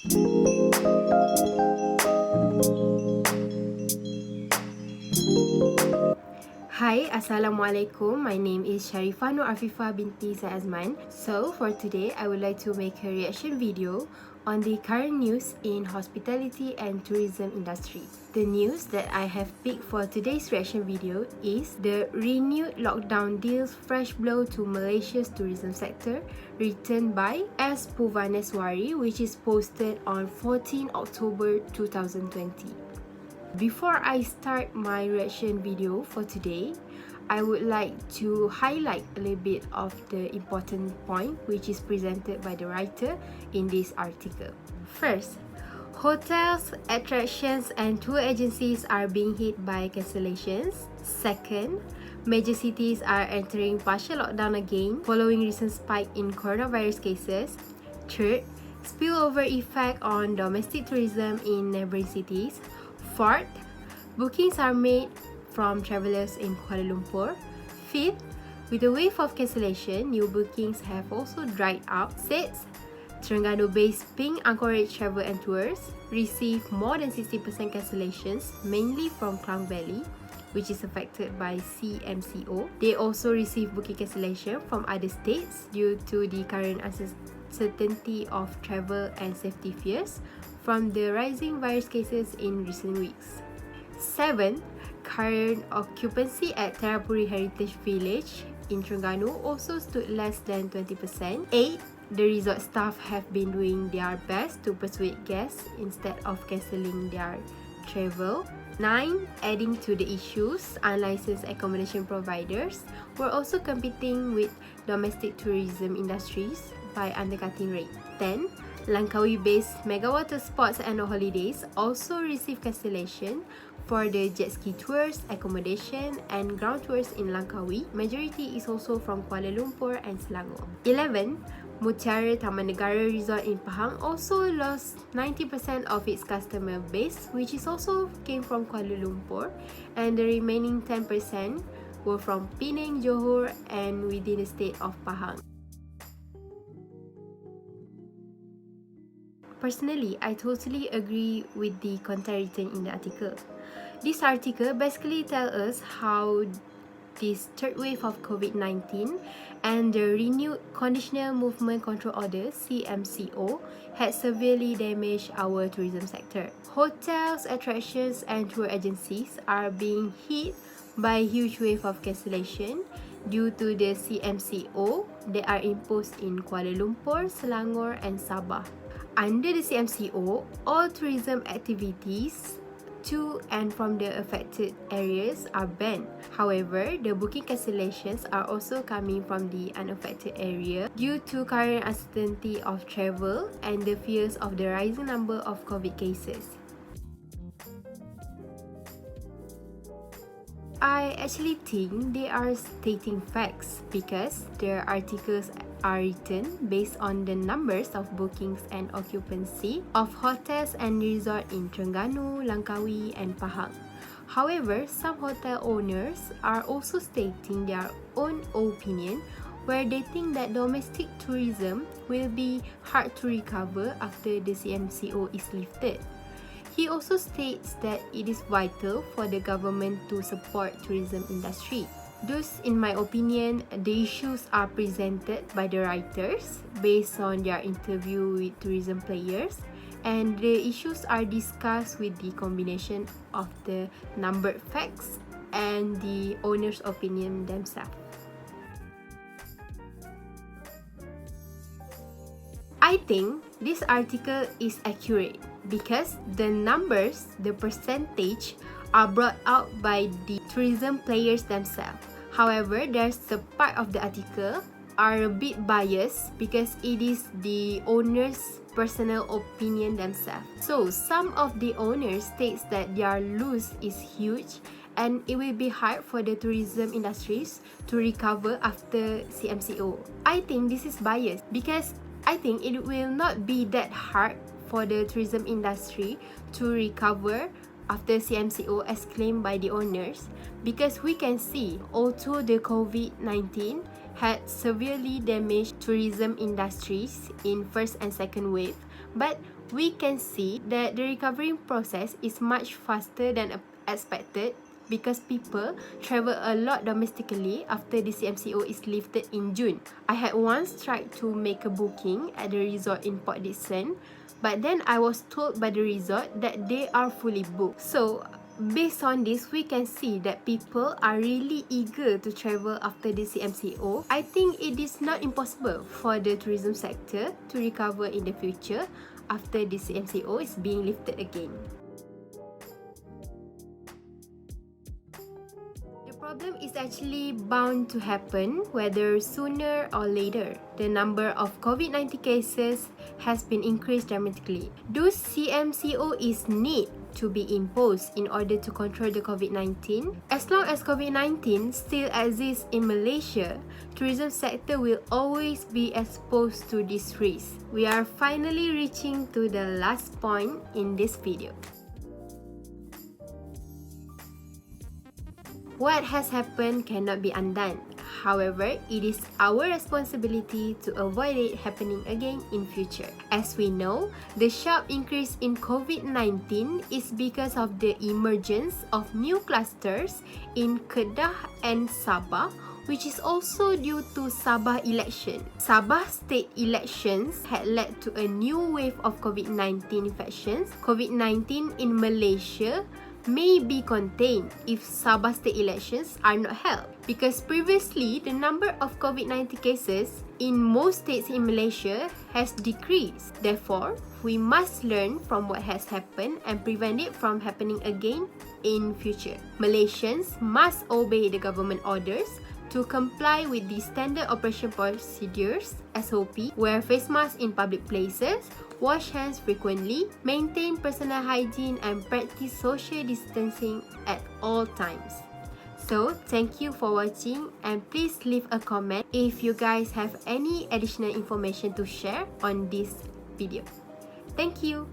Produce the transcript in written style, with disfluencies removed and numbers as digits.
Hi, Assalamualaikum. My name is Sharifah Afifah binti AZMAN. So for today, I would like to make a reaction video on the current news in hospitality and tourism industry. The news that I have picked for today's reaction video is the renewed lockdown deals fresh blow to Malaysia's tourism sector, written by S. Puvaneswari, which is posted on 14 October 2020. Before I start my reaction video for today, I would like to highlight a little bit of the important point which is presented by the writer in this article. First, hotels, attractions and tour agencies are being hit by cancellations. Second, major cities are entering partial lockdown again following recent spike in coronavirus cases. Third, spillover effect on domestic tourism in neighboring cities. Fourth, bookings are made from travelers in Kuala Lumpur. Fifth, with the wave of cancellation, new bookings have also dried up. Sixth, Terengganu-based Ping Anchorage Travel and Tours received more than 60% cancellations, mainly from Klang Valley, which is affected by CMCO. They also received booking cancellation from other states due to the current uncertainty of travel and safety fears from the rising virus cases in recent weeks. 7. Current occupancy at Terapuri Heritage Village in Terengganu also stood less than 20%. 8. The resort staff have been doing their best to persuade guests instead of cancelling their travel. 9. Adding to the issues, unlicensed accommodation providers were also competing with domestic tourism industries by undercutting rate. 10. Langkawi-based mega water sports and holidays also received cancellation for the jet ski tours, accommodation and ground tours in Langkawi. Majority is also from Kuala Lumpur and Selangor. 11. Mutiara Taman Negara Resort in Pahang also lost 90% of its customer base, which is also came from Kuala Lumpur, and the remaining 10% were from Penang, Johor and within the state of Pahang. Personally, I totally agree with the content written in the article. This article basically tells us how this third wave of COVID-19 and the renewed Conditional Movement Control Order (CMCO) had severely damaged our tourism sector. Hotels, attractions and tour agencies are being hit by a huge wave of cancellation due to the CMCO that are imposed in Kuala Lumpur, Selangor and Sabah. Under the CMCO, all tourism activities to and from the affected areas are banned. However, the booking cancellations are also coming from the unaffected area due to current uncertainty of travel and the fears of the rising number of COVID cases. I actually think they are stating facts because their articles are written based on the numbers of bookings and occupancy of hotels and resorts in Terengganu, Langkawi and Pahang. However, some hotel owners are also stating their own opinion where they think that domestic tourism will be hard to recover after the CMCO is lifted. He also states that it is vital for the government to support tourism industry. Thus, in my opinion, the issues are presented by the writers based on their interview with tourism players, and the issues are discussed with the combination of the numbered facts and the owner's opinion themselves. I think this article is accurate because the numbers, the percentage, are brought out by the tourism players themselves. However, there's a part of the article are a bit biased because it is the owner's personal opinion themselves. So, some of the owners states that their loss is huge and it will be hard for the tourism industries to recover after CMCO. I think this is biased because I think it will not be that hard for the tourism industry to recover after CMCO as claimed by the owners, because we can see although the COVID-19 had severely damaged tourism industries in first and second wave, But we can see that the recovery process is much faster than expected because people travel a lot domestically after the CMCO is lifted in June. I had once tried to make a booking at the resort in Port Dickson, but then I was told by the resort that they are fully booked. So based on this, we can see that people are really eager to travel after the CMCO. I think it is not impossible for the tourism sector to recover in the future after the CMCO is being lifted again. The problem is actually bound to happen whether sooner or later. The number of COVID-19 cases has been increased dramatically. Those CMCO is need to be imposed in order to control the COVID-19. As long as COVID-19 still exists in Malaysia, tourism sector will always be exposed to this risk. We are finally reaching to the last point in this video. What has happened cannot be undone. However, it is our responsibility to avoid it happening again in future. As we know, the sharp increase in COVID-19 is because of the emergence of new clusters in Kedah and Sabah, which is also due to Sabah election. Sabah state elections had led to a new wave of COVID-19 infections. COVID-19 in Malaysia may be contained if Sabah state elections are not held, because previously the number of COVID-19 cases in most states in Malaysia has decreased. Therefore, we must learn from what has happened and prevent it from happening again in future. Malaysians must obey the government orders to comply with the standard operation procedures (SOP), wear face masks in public places, wash hands frequently, maintain personal hygiene and practice social distancing at all times. So, thank you for watching and please leave a comment if you guys have any additional information to share on this video. Thank you!